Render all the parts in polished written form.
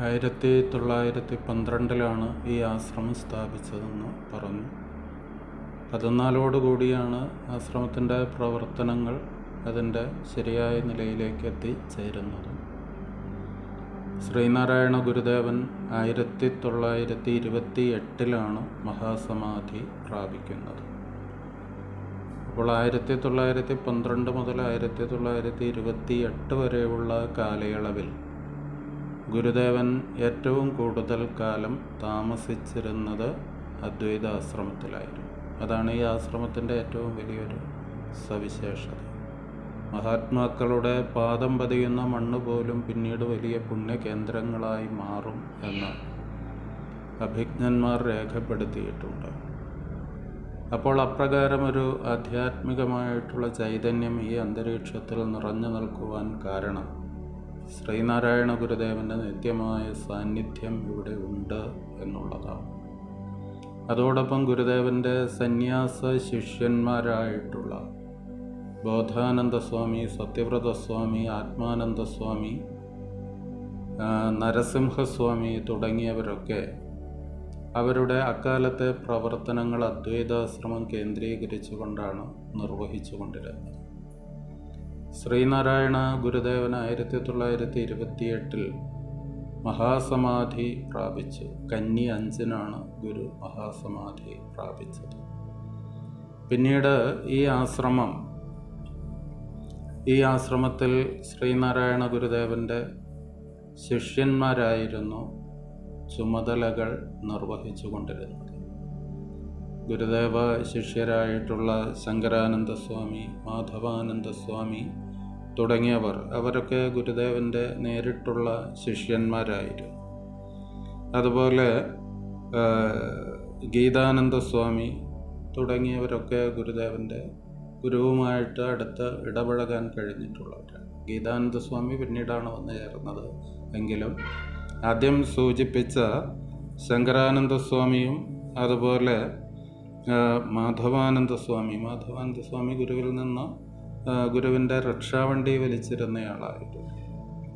1912 ഈ ആശ്രമം സ്ഥാപിച്ചതെന്ന് പറഞ്ഞു. 14 ആശ്രമത്തിൻ്റെ പ്രവർത്തനങ്ങൾ അതിൻ്റെ ശരിയായ നിലയിലേക്ക് എത്തിച്ചേരുന്നത്. ശ്രീനാരായണ ഗുരുദേവൻ 1928 മഹാസമാധി പ്രാപിക്കുന്നത്. അപ്പോൾ 1912 മുതൽ 1928 വരെയുള്ള കാലയളവിൽ ഗുരുദേവൻ ഏറ്റവും കൂടുതൽ കാലം താമസിച്ചിരുന്നത് അദ്വൈതാശ്രമത്തിലായിരുന്നു. അതാണ് ഈ ആശ്രമത്തിൻ്റെ ഏറ്റവും വലിയൊരു സവിശേഷത. മഹാത്മാക്കളുടെ പാദം പതിയുന്ന മണ്ണ് പോലും പിന്നീട് വലിയ പുണ്യകേന്ദ്രങ്ങളായി മാറും എന്ന് അഭിജ്ഞന്മാർ രേഖപ്പെടുത്തിയിട്ടുണ്ട്. അപ്പോൾ അപ്രകാരമൊരു ആധ്യാത്മികമായിട്ടുള്ള ചൈതന്യം ഈ അന്തരീക്ഷത്തിൽ നിറഞ്ഞു നിൽക്കുവാൻ കാരണം ശ്രീനാരായണ ഗുരുദേവൻ്റെ നിത്യമായ സാന്നിധ്യം ഇവിടെ ഉണ്ട് എന്നുള്ളതാണ്. അതോടൊപ്പം ഗുരുദേവൻ്റെ സന്യാസ ശിഷ്യന്മാരായിട്ടുള്ള ബോധാനന്ദസ്വാമി, സത്യവ്രതസ്വാമി, ആത്മാനന്ദസ്വാമി, നരസിംഹസ്വാമി തുടങ്ങിയവരൊക്കെ അവരുടെ അക്കാലത്തെ പ്രവർത്തനങ്ങൾ അദ്വൈതാശ്രമം കേന്ദ്രീകരിച്ചുകൊണ്ടാണ് നിർവഹിച്ചുകൊണ്ടിരുന്നത്. ശ്രീനാരായണ ഗുരുദേവൻ 1928 മഹാസമാധി പ്രാപിച്ചു. കന്നി 5 ഗുരു മഹാസമാധി പ്രാപിച്ചത്. പിന്നീട് ഈ ആശ്രമത്തിൽ ശ്രീനാരായണ ഗുരുദേവൻ്റെ ശിഷ്യന്മാരായിരുന്നു ചുമതലകൾ നിർവഹിച്ചു കൊണ്ടിരുന്നത്. ഗുരുദേവ ശിഷ്യരായിട്ടുള്ള ശങ്കരാനന്ദസ്വാമി, മാധവാനന്ദസ്വാമി തുടങ്ങിയവർ അവരൊക്കെ ഗുരുദേവൻ്റെ നേരിട്ടുള്ള ശിഷ്യന്മാരായിരുന്നു. അതുപോലെ ഗീതാനന്ദസ്വാമി തുടങ്ങിയവരൊക്കെ ഗുരുദേവൻ്റെ ഗുരുവുമായിട്ട് അടുത്ത് ഇടപഴകാൻ കഴിഞ്ഞിട്ടുള്ളവരാണ്. ഗീതാനന്ദസ്വാമി പിന്നീടാണ് വന്നു ചേർന്നത് എങ്കിലും ആദ്യം സൂചിപ്പിച്ച ശങ്കരാനന്ദസ്വാമിയും അതുപോലെ മാധവാനന്ദസ്വാമി ഗുരുവിൽ നിന്ന് ഗുരുവിൻ്റെ രക്ഷാവണ്ടി വലിച്ചിരുന്നയാളായിരുന്നു.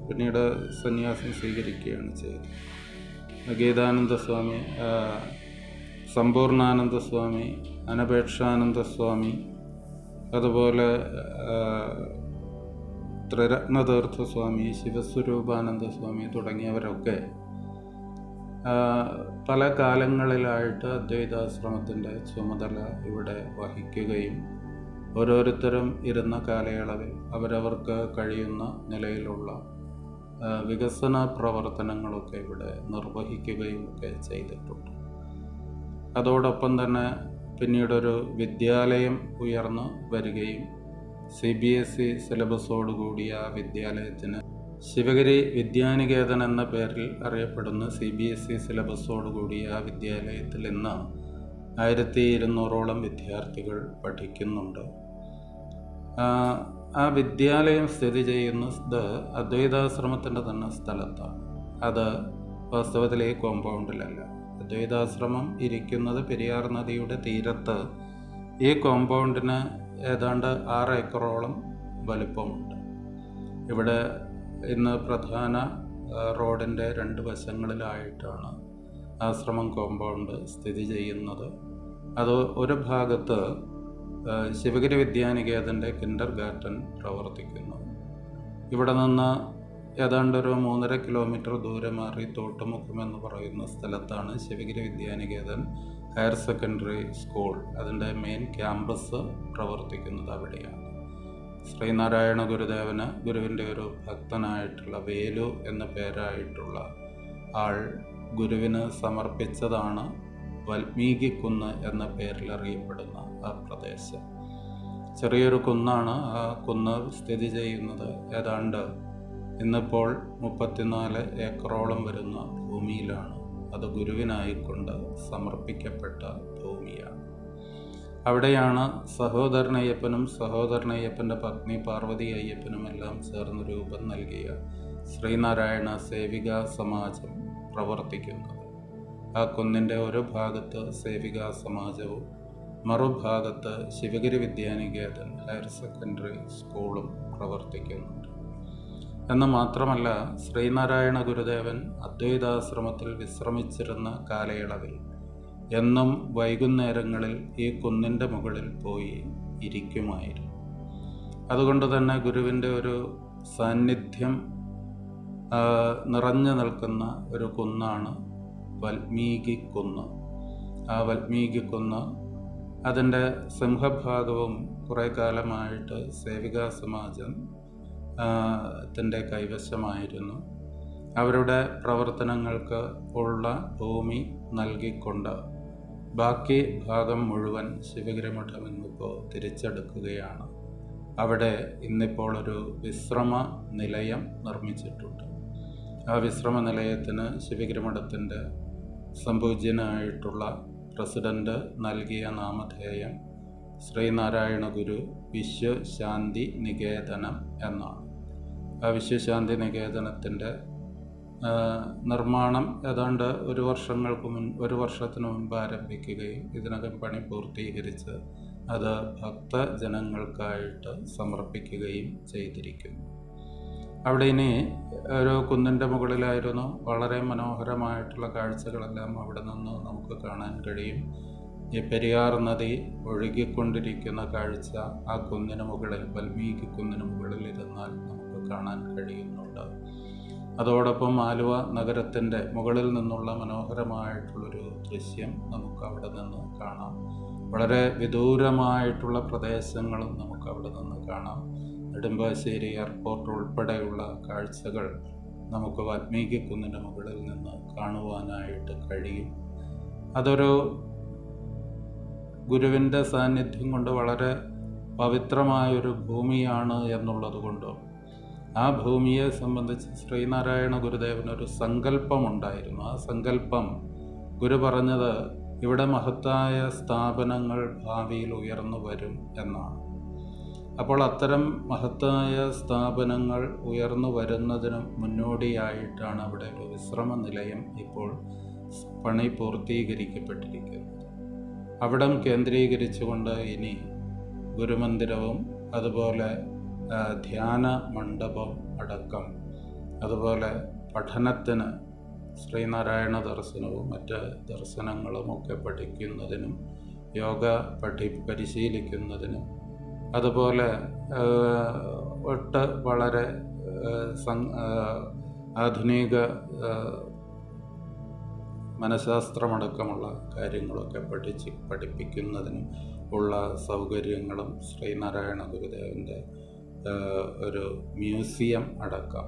പിന്നീട് സന്യാസം സ്വീകരിക്കുകയാണ് ചെയ്തത്. ഗീതാനന്ദസ്വാമി, സമ്പൂർണാനന്ദസ്വാമി, അനപേക്ഷാനന്ദസ്വാമി, അതുപോലെ ത്രിരത്നതീർത്ഥസ്വാമി, ശിവസ്വരൂപാനന്ദസ്വാമി തുടങ്ങിയവരൊക്കെ പല കാലങ്ങളിലായിട്ട് അദ്വൈതാശ്രമത്തിൻ്റെ ചുമതല ഇവിടെ വഹിക്കുകയും ഓരോരുത്തരും ഇരുന്ന കാലയളവിൽ അവരവർക്ക് കഴിയുന്ന നിലയിലുള്ള വികസന പ്രവർത്തനങ്ങളൊക്കെ ഇവിടെ നിർവഹിക്കുകയും ഒക്കെ ചെയ്തിട്ടുണ്ട്. അതോടൊപ്പം തന്നെ പിന്നീടൊരു വിദ്യാലയം ഉയർന്നു വരികയും CBSE സിലബസോടുകൂടിയ ആ വിദ്യാലയത്തിന് ശിവഗിരി വിദ്യാനികേതൻ എന്ന പേരിൽ അറിയപ്പെടുന്ന CBSE സിലബസോടുകൂടിയ ആ വിദ്യാലയത്തിൽ ഇന്ന് 1200 വിദ്യാർത്ഥികൾ പഠിക്കുന്നുണ്ട്. ആ വിദ്യാലയം സ്ഥിതി ചെയ്യുന്നത് അദ്വൈതാശ്രമത്തിൻ്റെ തന്നെ സ്ഥലത്താണ്. അത് വാസ്തവത്തിൽ ഈ കോമ്പൗണ്ടിലല്ല. അദ്വൈതാശ്രമം ഇരിക്കുന്നത് പെരിയാർ നദിയുടെ തീരത്ത്. ഈ കോമ്പൗണ്ടിന് ഏതാണ്ട് 6 ഏക്കറോളം വലിപ്പമുണ്ട്. ഇവിടെ ഇന്ന് പ്രധാന റോഡിൻ്റെ 2 വശങ്ങളിലായിട്ടാണ് ആശ്രമം കോമ്പൗണ്ട് സ്ഥിതി ചെയ്യുന്നത്. അത് ഒരു ഭാഗത്ത് ശിവഗിരി വിദ്യാനികേതൻ്റെ കിൻഡർ ഗാർട്ടൻ പ്രവർത്തിക്കുന്നു. ഇവിടെ നിന്ന് ഏതാണ്ടൊരു 3.5 കിലോമീറ്റർ ദൂരെ മാറി തോട്ടുമുഖം എന്ന് പറയുന്ന സ്ഥലത്താണ് Sivagiri Vidyanikethan higher secondary school, അതിൻ്റെ മെയിൻ ക്യാമ്പസ് പ്രവർത്തിക്കുന്നത് അവിടെയാണ്. ശ്രീനാരായണ ഗുരുദേവന് ഗുരുവിൻ്റെ ഒരു ഭക്തനായിട്ടുള്ള വേലു എന്ന പേരായിട്ടുള്ള ആൾ ഗുരുവിന് സമർപ്പിച്ചതാണ് വാൽമീകിക്കുന്ന് എന്ന പേരിൽ അറിയപ്പെടുന്ന ആ പ്രദേശം. ചെറിയൊരു കുന്നാണ്. ആ കുന്ന് സ്ഥിതി ചെയ്യുന്നത് ഏതാണ്ട് ഇന്നിപ്പോൾ 34 ഏക്കറോളം വരുന്ന ഭൂമിയിലാണ്. അത് ഗുരുവിനായിക്കൊണ്ട് സമർപ്പിക്കപ്പെട്ട ഭൂമിയാണ്. അവിടെയാണ് സഹോദരനയ്യപ്പനും സഹോദരനയ്യപ്പൻ്റെ പത്നി പാർവതി അയ്യപ്പനും എല്ലാം ചേർന്ന് രൂപം നൽകിയ ശ്രീനാരായണ സേവികാ സമാജം പ്രവർത്തിക്കുന്നത്. ആ കുന്നിൻ്റെ ഒരു ഭാഗത്ത് സേവികാ സമാജവും മറുഭാഗത്ത് ശിവഗിരി വിദ്യാനികേതൻ ഹയർ സെക്കൻഡറി സ്കൂളും പ്രവർത്തിക്കുന്നുണ്ട്. എന്ന് മാത്രമല്ല, ശ്രീനാരായണ ഗുരുദേവൻ അദ്വൈതാശ്രമത്തിൽ വിശ്രമിച്ചിരുന്ന കാലയളവിൽ എന്നും വൈകുന്നേരങ്ങളിൽ ഈ കുന്നിൻ്റെ മുകളിൽ പോയി ഇരിക്കുമായിരുന്നു. അതുകൊണ്ട് തന്നെ ഗുരുവിൻ്റെ ഒരു സാന്നിധ്യം നിറഞ്ഞു നിൽക്കുന്ന ഒരു കുന്നാണ് വാൽമീകി കുന്ന്. ആ വാൽമീകി കുന്ന് അതിൻ്റെ സിംഹഭാഗവും കുറേ കാലമായിട്ട് സേവികാ സമാജം ത്തിൻ്റെ കൈവശമായിരുന്നു. അവരുടെ പ്രവർത്തനങ്ങൾക്ക് ഉള്ള ഭൂമി നൽകിക്കൊണ്ട് ബാക്കി ഭാഗം മുഴുവൻ ശിവഗിരി മഠം ഇന്നിപ്പോൾ തിരിച്ചെടുക്കുകയാണ്. അവിടെ ഇന്നിപ്പോൾ ഒരു വിശ്രമ നിലയം നിർമ്മിച്ചിട്ടുണ്ട്. ആ വിശ്രമ നിലയത്തിന് ശിവഗിരി മഠത്തിൻ്റെ സംപൂജ്യനായിട്ടുള്ള പ്രസിഡന്റ് നൽകിയ നാമധേയം ശ്രീനാരായണ ഗുരു വിശ്വശാന്തി നികേതനം എന്നാണ്. ആ വിശ്വശാന്തി നികേതനത്തിൻ്റെ നിർമ്മാണം ഏതാണ്ട് ഒരു വർഷത്തിന് മുൻപ് ആരംഭിക്കുകയും ഇതിനകം പണി പൂർത്തീകരിച്ച് അത് ഭക്തജനങ്ങൾക്കായിട്ട് സമർപ്പിക്കുകയും ചെയ്തിരിക്കുന്നു. അവിടെ ഇനി ഒരു കുന്നിൻ്റെ മുകളിലായിരുന്നു. വളരെ മനോഹരമായിട്ടുള്ള കാഴ്ചകളെല്ലാം അവിടെ നിന്ന് നമുക്ക് കാണാൻ കഴിയും. ഈ പെരിയാർ നദി ഒഴുകിക്കൊണ്ടിരിക്കുന്ന കാഴ്ച ആ കുന്നിന് മുകളിൽ, വാൽമീകി കുന്നിന് മുകളിൽ ഇരുന്നാൽ നമുക്ക് കാണാൻ കഴിയുന്നുണ്ട്. അതോടൊപ്പം ആലുവ നഗരത്തിൻ്റെ മുകളിൽ നിന്നുള്ള മനോഹരമായിട്ടുള്ളൊരു ദൃശ്യം നമുക്ക് അവിടെ നിന്ന് കാണാം. വളരെ വിദൂരമായിട്ടുള്ള പ്രദേശങ്ങളും നമുക്ക് അവിടെ നിന്ന് കാണാം. നെടുമ്പാശ്ശേരി എയർപോർട്ട് ഉൾപ്പെടെയുള്ള കാഴ്ചകൾ നമുക്ക് വാൽമീകി കുന്നിൻ്റെ മുകളിൽ നിന്ന് കാണുവാനായിട്ട് കഴിയും. അതൊരു ഗുരുവിൻ്റെ സാന്നിധ്യം കൊണ്ട് വളരെ പവിത്രമായൊരു ഭൂമിയാണ് എന്നുള്ളത് കൊണ്ടും ആ ഭൂമിയെ സംബന്ധിച്ച് ശ്രീനാരായണ ഗുരുദേവനൊരു സങ്കല്പമുണ്ടായിരുന്നു. ആ സങ്കല്പം ഗുരു പറഞ്ഞത് ഇവിടെ മഹത്തായ സ്ഥാപനങ്ങൾ ഭാവിയിൽ ഉയർന്നു വരും എന്നാണ്. അപ്പോൾ അത്തരം മഹത്തായ സ്ഥാപനങ്ങൾ ഉയർന്നു വരുന്നതിന് മുന്നോടിയായിട്ടാണ് അവിടെ ഒരു വിശ്രമ നിലയം ഇപ്പോൾ പണി പൂർത്തീകരിക്കപ്പെട്ടിരിക്കുന്നത്. അവിടം കേന്ദ്രീകരിച്ചുകൊണ്ട് ഇനി ഗുരുമന്ദിരവും അതുപോലെ ധ്യാന മണ്ഡപം അടക്കം, അതുപോലെ പഠനത്തിന് ശ്രീനാരായണ ദർശനവും മറ്റ് ദർശനങ്ങളും ഒക്കെ പഠിക്കുന്നതിനും യോഗ പരിശീലിക്കുന്നതിനും അതുപോലെ വളരെ ആധുനിക മനഃശാസ്ത്രമടക്കമുള്ള കാര്യങ്ങളൊക്കെ പഠിപ്പിക്കുന്നതിനും ഉള്ള സൗകര്യങ്ങളും ശ്രീനാരായണ ഗുരുദേവൻ്റെ ഒരു മ്യൂസിയം അടക്കം,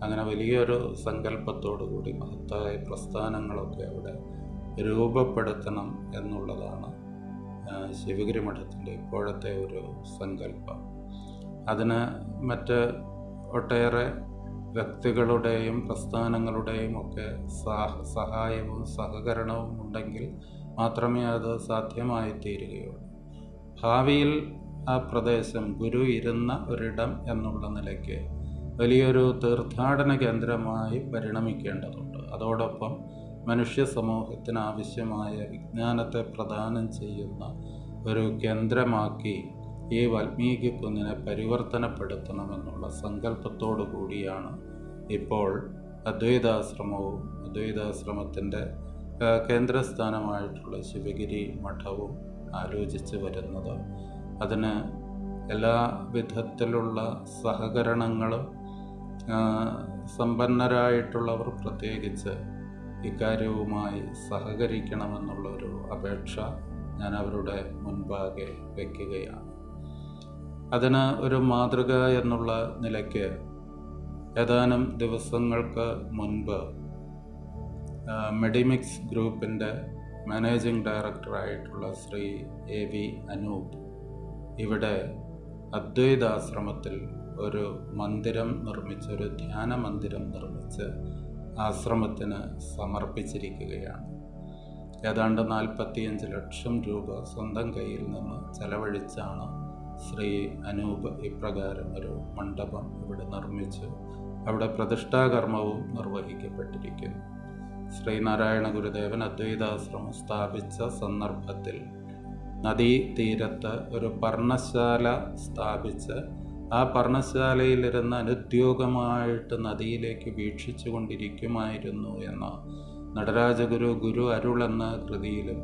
അങ്ങനെ വലിയൊരു സങ്കല്പത്തോടുകൂടി മഹത്തായ പ്രസ്ഥാനങ്ങളൊക്കെ അവിടെ രൂപപ്പെടുത്തണം എന്നുള്ളതാണ് ശിവഗിരി മഠത്തിൻ്റെ ഇപ്പോഴത്തെ ഒരു സങ്കല്പം. അതിന് മറ്റ് ഒട്ടേറെ വ്യക്തികളുടെയും പ്രസ്ഥാനങ്ങളുടെയും ഒക്കെ സഹായവും സഹകരണവും ഉണ്ടെങ്കിൽ മാത്രമേ അത് സാധ്യമായി തീരുകയുള്ളൂ. ഭാവിയിൽ ആ പ്രദേശം ഗുരു ഇരുന്ന ഒരിടം എന്നുള്ള നിലയ്ക്ക് വലിയൊരു തീർത്ഥാടന കേന്ദ്രമായി പരിണമിക്കേണ്ടതുണ്ട്. അതോടൊപ്പം മനുഷ്യ സമൂഹത്തിന് ആവശ്യമായ വിജ്ഞാനത്തെ പ്രദാനം ചെയ്യുന്ന ഒരു കേന്ദ്രമാക്കി ഈ വാൽമീകി കുന്നിനെ പരിവർത്തനപ്പെടുത്തണമെന്നുള്ള സങ്കല്പത്തോടു കൂടിയാണ് ഇപ്പോൾ അദ്വൈതാശ്രമവും അദ്വൈതാശ്രമത്തിൻ്റെ കേന്ദ്രസ്ഥാനമായിട്ടുള്ള ശിവഗിരി മഠവും ആലോചിച്ച് വരുന്നത്. അതിന് എല്ലാ വിധത്തിലുള്ള സഹകരണങ്ങളും സമ്പന്നരായിട്ടുള്ളവർ പ്രത്യേകിച്ച് ഇക്കാര്യവുമായി സഹകരിക്കണമെന്നുള്ളൊരു അപേക്ഷ ഞാൻ അവരുടെ മുൻപാകെ വയ്ക്കുകയാണ്. അതിന് ഒരു മാതൃക എന്നുള്ള നിലയ്ക്ക് ഏതാനും ദിവസങ്ങൾക്ക് മുൻപ് മെഡിമിക്സ് ഗ്രൂപ്പിൻ്റെ മാനേജിംഗ് ഡയറക്ടറായിട്ടുള്ള ശ്രീ AV അനൂപ് ഇവിടെ അദ്വൈതാശ്രമത്തിൽ ഒരു മന്ദിരം നിർമ്മിച്ച്, ഒരു ധ്യാന മന്ദിരം നിർമ്മിച്ച് ആശ്രമത്തിന് സമർപ്പിച്ചിരിക്കുകയാണ്. ഏതാണ്ട് 45 ലക്ഷം രൂപ സ്വന്തം കയ്യിൽ നിന്ന് ചെലവഴിച്ചാണ് ശ്രീ അനൂപ് ഇപ്രകാരം ഒരു മണ്ഡപം ഇവിടെ നിർമ്മിച്ചു. അവിടെ പ്രതിഷ്ഠാകർമ്മവും നിർവഹിക്കപ്പെട്ടിരിക്കുന്നു. ശ്രീനാരായണ ഗുരുദേവൻ അദ്വൈതാശ്രമം സ്ഥാപിച്ച സന്ദർഭത്തിൽ നദീതീരത്ത് ഒരു പർണശാല സ്ഥാപിച്ച് ആ പർണശാലയിലിരുന്ന് അനുദ്യോഗമായിട്ട് നദിയിലേക്ക് വീക്ഷിച്ചു കൊണ്ടിരിക്കുമായിരുന്നു എന്ന നടരാജഗുരു ഗുരു അരുൾ എന്ന കൃതിയിലും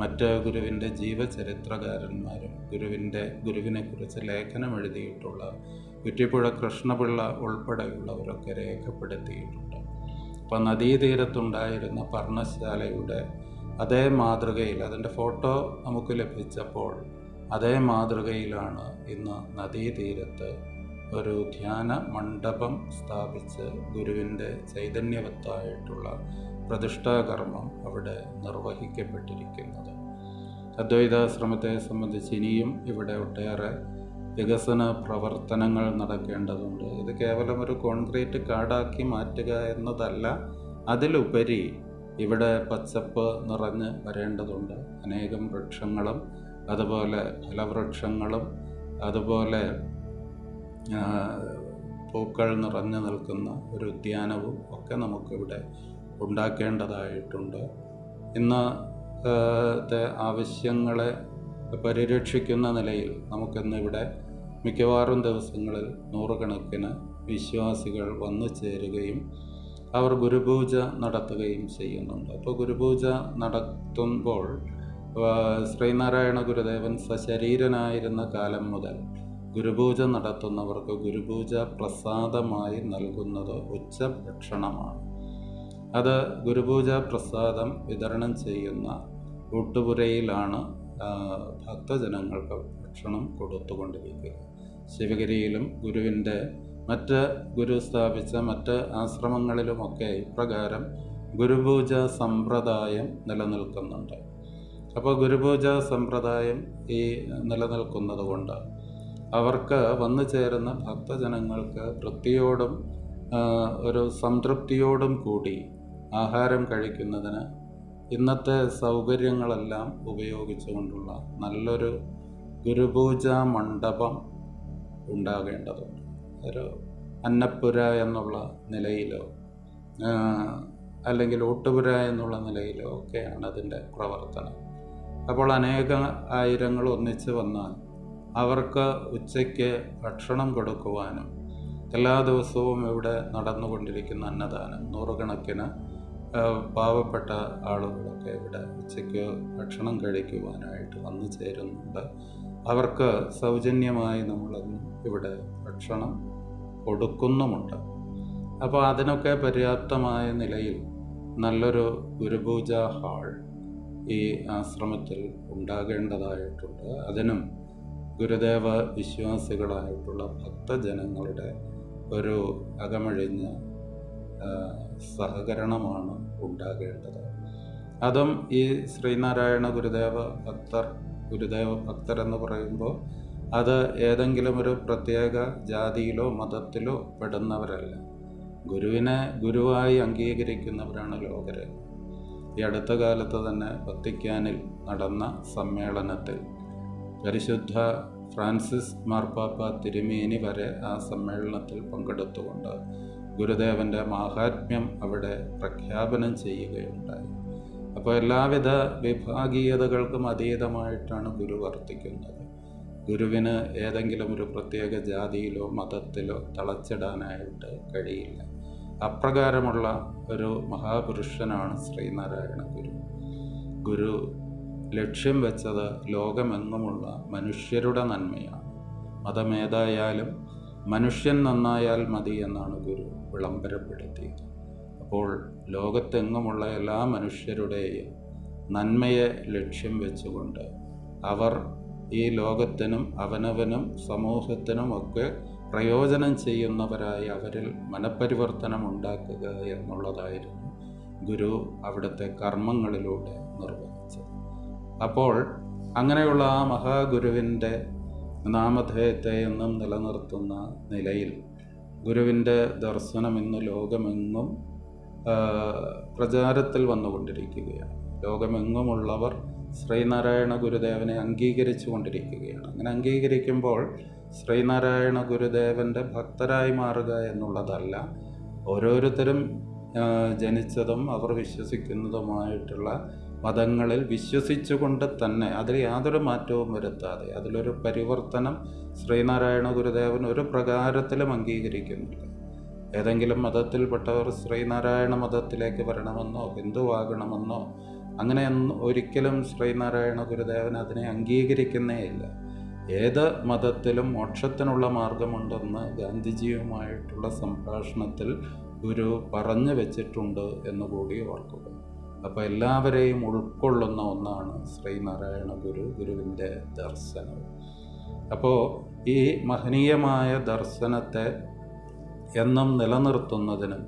മറ്റ് ഗുരുവിൻ്റെ ജീവചരിത്രകാരന്മാരും ഗുരുവിനെക്കുറിച്ച് ലേഖനം എഴുതിയിട്ടുള്ള കുറ്റിപ്പുഴ കൃഷ്ണപിള്ള ഉൾപ്പെടെയുള്ളവരൊക്കെ രേഖപ്പെടുത്തിയിട്ടുണ്ട്. അപ്പം നദീതീരത്തുണ്ടായിരുന്ന പർണശാലയുടെ അതേ മാതൃകയിൽ, അതിൻ്റെ ഫോട്ടോ നമുക്ക് ലഭിച്ചപ്പോൾ അതേ മാതൃകയിലാണ് ഇന്ന് നദീതീരത്ത് ഒരു ധ്യാന മണ്ഡപം സ്ഥാപിച്ച് ഗുരുവിൻ്റെ ചൈതന്യവത്തായിട്ടുള്ള പ്രതിഷ്ഠാകർമ്മം അവിടെ നിർവഹിക്കപ്പെട്ടിരിക്കുന്നത്. അദ്വൈതാശ്രമത്തെ സംബന്ധിച്ച് ഇനിയും ഇവിടെ ഒട്ടേറെ വികസന പ്രവർത്തനങ്ങൾ നടക്കേണ്ടതുണ്ട്. ഇത് കേവലം ഒരു കോൺക്രീറ്റ് കാടാക്കി മാറ്റുക എന്നതല്ല, അതിലുപരി ഇവിടെ പച്ചപ്പ് നിറഞ്ഞ് വരേണ്ടതുണ്ട്. അനേകം വൃക്ഷങ്ങളും അതുപോലെ ഫലവൃക്ഷങ്ങളും അതുപോലെ പൂക്കൾ നിറഞ്ഞു നിൽക്കുന്ന ഒരു ഉദ്യാനവും ഒക്കെ നമുക്കിവിടെ ഉണ്ടാക്കേണ്ടതായിട്ടുണ്ട്. ഇന്നത്തെ ആവശ്യങ്ങളെ പരിരക്ഷിക്കുന്ന നിലയിൽ നമുക്കിന്നിവിടെ മിക്കവാറും ദിവസങ്ങളിൽ നൂറുകണക്കിന് വിശ്വാസികൾ വന്നു ചേരുകയും അവർ ഗുരുപൂജ നടത്തുകയും ചെയ്യുന്നുണ്ട്. അപ്പോൾ ഗുരുപൂജ നടത്തുമ്പോൾ ശ്രീനാരായണ ഗുരുദേവൻ സശരീരനായിരുന്ന കാലം മുതൽ ഗുരുപൂജ നടത്തുന്നവർക്ക് ഗുരുപൂജ പ്രസാദമായി നൽകുന്നത് ഉച്ചഭക്ഷണമാണ്. അത് ഗുരുപൂജ പ്രസാദം വിതരണം ചെയ്യുന്ന ഊട്ടുപുരയിലാണ് ഭക്തജനങ്ങൾക്ക് ഭക്ഷണം കൊടുത്തുകൊണ്ടിരിക്കുക. ശിവഗിരിയിലും ഗുരുവിൻ്റെ ഗുരു സ്ഥാപിച്ച മറ്റ് ആശ്രമങ്ങളിലുമൊക്കെ ഇപ്രകാരം ഗുരുപൂജ സമ്പ്രദായം നിലനിൽക്കുന്നുണ്ട്. അപ്പോൾ ഗുരുപൂജ സമ്പ്രദായം നിലനിൽക്കുന്നത് കൊണ്ട് അവർക്ക് വന്നു ചേരുന്ന ഭക്തജനങ്ങൾക്ക് തൃപ്തിയോടും ഒരു സംതൃപ്തിയോടും കൂടി ആഹാരം കഴിക്കുന്നതിന് ഇന്നത്തെ സൗകര്യങ്ങളെല്ലാം ഉപയോഗിച്ചുകൊണ്ടുള്ള നല്ലൊരു ഗുരുപൂജ മണ്ഡപം ഉണ്ടാകേണ്ടതുണ്ട്. ഒരു അന്നപ്പുര എന്നുള്ള നിലയിലോ അല്ലെങ്കിൽ ഊട്ടുപുര എന്നുള്ള നിലയിലോ ഒക്കെയാണ് അതിൻ്റെ പ്രവർത്തനം. അപ്പോൾ ആയിരങ്ങൾ ഒന്നിച്ച് വന്നാൽ അവർക്ക് ഉച്ചയ്ക്ക് ഭക്ഷണം കൊടുക്കുവാനും എല്ലാ ദിവസവും ഇവിടെ നടന്നുകൊണ്ടിരിക്കുന്ന അന്നദാനം, നൂറുകണക്കിന് പാവപ്പെട്ട ആളുകളൊക്കെ ഇവിടെ ഉച്ചയ്ക്ക് ഭക്ഷണം കഴിക്കുവാനായിട്ട് വന്നു ചേരുന്നുണ്ട്. അവർക്ക് സൗജന്യമായി നമ്മളന്ന് ഇവിടെ ഭക്ഷണം കൊടുക്കുന്നുമുണ്ട്. അപ്പോൾ അതിനൊക്കെ പര്യാപ്തമായ നിലയിൽ നല്ലൊരു ഗുരുപൂജ ഹാൾ ഈ ആശ്രമത്തിൽ ഉണ്ടാകേണ്ടതായിട്ടുണ്ട്. അതിനും ഗുരുദേവ വിശ്വാസികളായിട്ടുള്ള ഭക്തജനങ്ങളുടെ ഒരു അകമഴിഞ്ഞ സഹകരണമാണ് ഉണ്ടാകേണ്ടത്. അതും ഈ ശ്രീനാരായണ ഗുരുദേവ ഭക്തർ എന്ന് പറയുമ്പോൾ അത് ഏതെങ്കിലും ഒരു പ്രത്യേക ജാതിയിലോ മതത്തിലോ പെടുന്നവരല്ല. ഗുരുവിനെ ഗുരുവായി അംഗീകരിക്കുന്നവരാണ് ലോകരെ. ഈ അടുത്ത കാലത്ത് തന്നെ വത്തിക്കാനിൽ നടന്ന സമ്മേളനത്തിൽ പരിശുദ്ധ ഫ്രാൻസിസ് മാർപ്പാപ്പ തിരുമേനി വരെ ആ സമ്മേളനത്തിൽ പങ്കെടുത്തുകൊണ്ട് ഗുരുദേവൻ്റെ മാഹാത്മ്യം അവിടെ പ്രഖ്യാപനം ചെയ്യുകയുണ്ടായി. അപ്പോൾ എല്ലാവിധ വിഭാഗീയതകൾക്കും അതീതമായിട്ടാണ് ഗുരു വർത്തിക്കുന്നത്. ഗുരുവിന് ഏതെങ്കിലും ഒരു പ്രത്യേക ജാതിയിലോ മതത്തിലോ തളച്ചിടാനായിട്ട് കഴിയില്ല. അപ്രകാരമുള്ള ഒരു മഹാപുരുഷനാണ് ശ്രീനാരായണ ഗുരു. ഗുരു ലക്ഷ്യം വെച്ചത് ലോകമെങ്ങുമുള്ള മനുഷ്യരുടെ നന്മയാണ്. മതമേതായാലും മനുഷ്യൻ നന്നായാൽ മതി എന്നാണ് ഗുരു വിളംബരപ്പെടുത്തിയത്. അപ്പോൾ ലോകത്തെങ്ങുമുള്ള എല്ലാ മനുഷ്യരുടെയും നന്മയെ ലക്ഷ്യം വെച്ചുകൊണ്ട് അവർ ഈ ലോകത്തിനും അവനവനും സമൂഹത്തിനും ഒക്കെ പ്രയോജനം ചെയ്യുന്നവരായി അവരിൽ മനപരിവർത്തനം ഉണ്ടാക്കുക എന്നുള്ളതായിരുന്നു ഗുരു അവിടുത്തെ കർമ്മങ്ങളിലൂടെ നിർവഹിച്ചത്. അപ്പോൾ അങ്ങനെയുള്ള ആ മഹാഗുരുവിൻ്റെ നാമധേയത്തെ എന്നും നിലനിർത്തുന്ന നിലയിൽ ഗുരുവിൻ്റെ ദർശനം ഇന്ന് ലോകമെങ്ങും പ്രചാരത്തിൽ വന്നുകൊണ്ടിരിക്കുകയാണ്. ലോകമെങ്ങുമുള്ളവർ ശ്രീനാരായണ ഗുരുദേവനെ അംഗീകരിച്ചു കൊണ്ടിരിക്കുകയാണ്. അങ്ങനെ അംഗീകരിക്കുമ്പോൾ ശ്രീനാരായണ ഗുരുദേവൻ്റെ ഭക്തരായി മാറുക എന്നുള്ളതല്ല, ഓരോരുത്തരും ജനിച്ചതും അവർ വിശ്വസിക്കുന്നതുമായിട്ടുള്ള മതങ്ങളിൽ വിശ്വസിച്ചുകൊണ്ട് തന്നെ അതിൽ യാതൊരു മാറ്റവും വരുത്താതെ അതിലൊരു പരിവർത്തനം ശ്രീനാരായണ ഗുരുദേവൻ ഒരു പ്രകാരത്തിലും അംഗീകരിക്കുന്നില്ല. ഏതെങ്കിലും മതത്തിൽപ്പെട്ടവർ ശ്രീനാരായണ മതത്തിലേക്ക് വരണമെന്നോ ഹിന്ദുവാകണമെന്നോ അങ്ങനെ ഒരിക്കലും ശ്രീനാരായണ ഗുരുദേവൻ അതിനെ അംഗീകരിക്കുന്നേയില്ല. ഏത് മതത്തിലും മോക്ഷത്തിനുള്ള മാർഗമുണ്ടെന്ന് ഗാന്ധിജിയുമായിട്ടുള്ള സംഭാഷണത്തിൽ ഗുരു പറഞ്ഞു വെച്ചിട്ടുണ്ട് എന്നുകൂടി ഓർക്കുക. അപ്പോൾ എല്ലാവരെയും ഉൾക്കൊള്ളുന്ന ഒന്നാണ് ശ്രീനാരായണ ഗുരുവിൻ്റെ ദർശനം. അപ്പോൾ ഈ മഹനീയമായ ദർശനത്തെ എന്നും നിലനിർത്തുന്നതിനും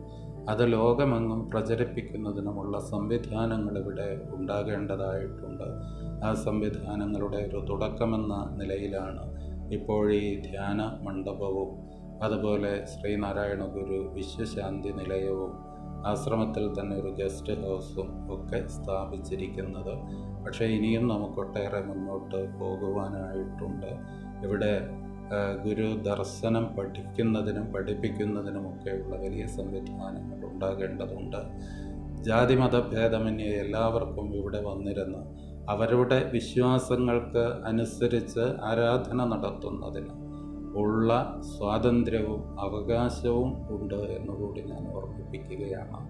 അത് ലോകമെങ്ങും പ്രചരിപ്പിക്കുന്നതിനുമുള്ള സംവിധാനങ്ങൾ ഇവിടെ ഉണ്ടാകേണ്ടതായിട്ടുണ്ട്. ആ സംവിധാനങ്ങളുടെ ഒരു തുടക്കമെന്ന നിലയിലാണ് ഇപ്പോൾ ഈ ധ്യാന മണ്ഡപവും അതുപോലെ ശ്രീനാരായണ വിശ്വശാന്തി നിലയവും ആശ്രമത്തിൽ തന്നെ ഒരു ഗസ്റ്റ് ഹൗസും ഒക്കെ സ്ഥാപിച്ചിരിക്കുന്നത്. പക്ഷേ ഇനിയും നമുക്കൊട്ടേറെ മുന്നോട്ട് പോകുവാനായിട്ടുണ്ട്. ഇവിടെ ഗുരു ദർശനം പഠിക്കുന്നതിനും പഠിപ്പിക്കുന്നതിനുമൊക്കെയുള്ള വലിയ സംവിധാനങ്ങൾ ഉണ്ടാകേണ്ടതുണ്ട്. ജാതി മതഭേദമന്യേ എല്ലാവർക്കും ഇവിടെ വന്നിരുന്ന് അവരുടെ വിശ്വാസങ്ങൾക്ക് അനുസരിച്ച് ആരാധന നടത്തുന്നതിന് ഉള്ള സ്വാതന്ത്ര്യവും അവകാശവും ഉണ്ട് എന്നുകൂടി ഞാൻ ഓർമ്മിപ്പിക്കുകയാണ്.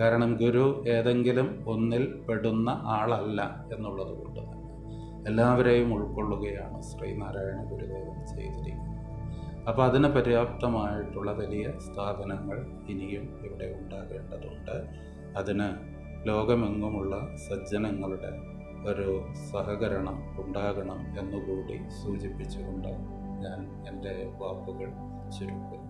കാരണം ഗുരു ഏതെങ്കിലും ഒന്നിൽ പെടുന്ന ആളല്ല എന്നുള്ളത് കൊണ്ട് തന്നെ എല്ലാവരെയും ഉൾക്കൊള്ളുകയാണ് ശ്രീനാരായണ ഗുരുദേവൻ ചെയ്തിരിക്കുന്നത്. അപ്പോൾ അതിന് പര്യാപ്തമായിട്ടുള്ള വലിയ സ്ഥാപനങ്ങൾ ഇനിയും ഇവിടെ ഉണ്ടാകേണ്ടതുണ്ട്. അതിന് ലോകമെങ്ങുമുള്ള സജ്ജനങ്ങളുടെ ഒരു സഹകരണം ഉണ്ടാകണം എന്നുകൂടി സൂചിപ്പിച്ചുകൊണ്ട് ഞാൻ എൻ്റെ വാക്കുകൾ ചുരുക്കുന്നു.